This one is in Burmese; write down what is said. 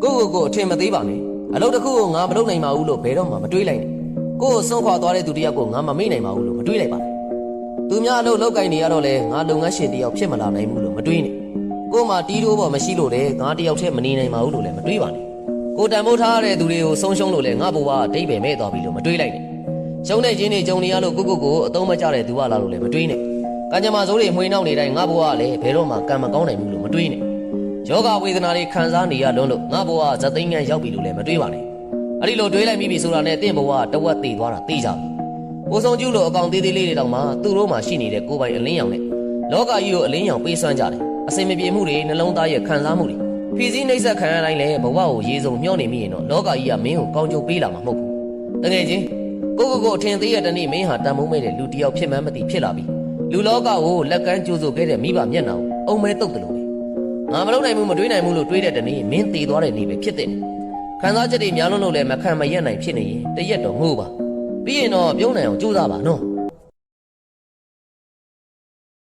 ကိုအထင်မသေးပါနဲ့အလုပ်တစ်ခုကိုငါမလုပ်နိုင်ပါဘူးလို့ဘယ်တော့မှမတွေးလိုက်နဲ့ကိုစွန့်ခွာသွားတဲ့သူတယောက်ကိုငါမမေ့နိုင်ပါဘူးလို့မတွေးလိုက်ပါနဲ့သူများအလုပ်လောက်ကင်နေရတော့လဲငါလုပ်ငန်းရှင်တယောက်ဖြစ်မလာနိုင်ဘူးလို့မတွေးနဲ့ကိုမှတီးတိုးပေါ်မရှိလို့လေငါတယောက်တည်းမနေနိုင်ပါဘူးလို့လည်းမတွေးပါနဲ့ကိုတန်ဖိုးထားတဲ့သူတွေကိုဆုံးရှုံးလို့လဲငါဘဝအတိတ်ပဲမဲ့သွားပြီလို့မတွေးလိုက်နဲ့ရှုံးတဲ့ချင်းတွေကြုံနေရလို့ကိုအသုံးမကျတဲ့သူကလာလို့လည်းမတွေးနဲ့ကံကြမ္မာစိုးတွေမှွေနှောက်နေတိုင်းငါဘဝကလည်းဘယ်တော့မှကံမကောင်းနိုင်ဘူးလို့မတွေးနဲ့ယောဂဝေဒနာတွေခံစားနေရလွန်းလို့ငါဘဝဇသိန်းငန်းရောက်ပြီလို့လည်းမတွေးပါနဲ့အဲ့ဒီလိုတွေးလိုက်မိပြီဆိုတာနဲ့တင့်ဘဝတဝက်သေးသွားတာသိကြပြီကိုဆောင်ကျူးလို့အကောင်သေးသေးလေးတွေတောင်မှသူ့တို့မှရှိနေတဲ့ကိုယ်ပိုင်အလင်းရောင်နဲ့လောကကြီးကိုအလင်းရောင်ပေးစွမ်းကြတယ်အစင်မပြေမှုတွေနှလုံးသားရဲ့ခံစားမှုတွေဖြည့်စည်းနှိမ့်ဆက်ခံရတိုင်းလဲဘဝကိုရေစုံမျောနေမိရင်တော့လောကကြီးကမင်းကိုကောင်းကျိုးပေးလာမှာမဟုတ်ဘူးတကယ်ချင်းကိုအထင်သေးတဲ့တနေ့မင်းဟာတန်မိုးမဲ့တဲ့လူတစ်ယောက်ဖြစ်မှန်းမသိဖြစ်လာပြီလူလောကကိုလက်ကမ်းကြိုးဆိုခဲ့တဲ့မိဘမျက်နှာကိုအုံမဲတုတ်တယ်လို့ငါမလုပ်နိုင်ဘူးမတွေးနိုင်ဘူးလို့တွေးတဲ့တနေ့မင်းတည်သွားတဲ့နေ့ပဲဖြစ်တဲ့ခံစားချက်တွေများလွန်းလို့လည်းမခံမရက်နိုင်ဖြစ်နေရင်တရက်တော့ငိုးပါပြီးရင်တော့ပြုံးနိုင်အောင်ကြိုးစားပါနော်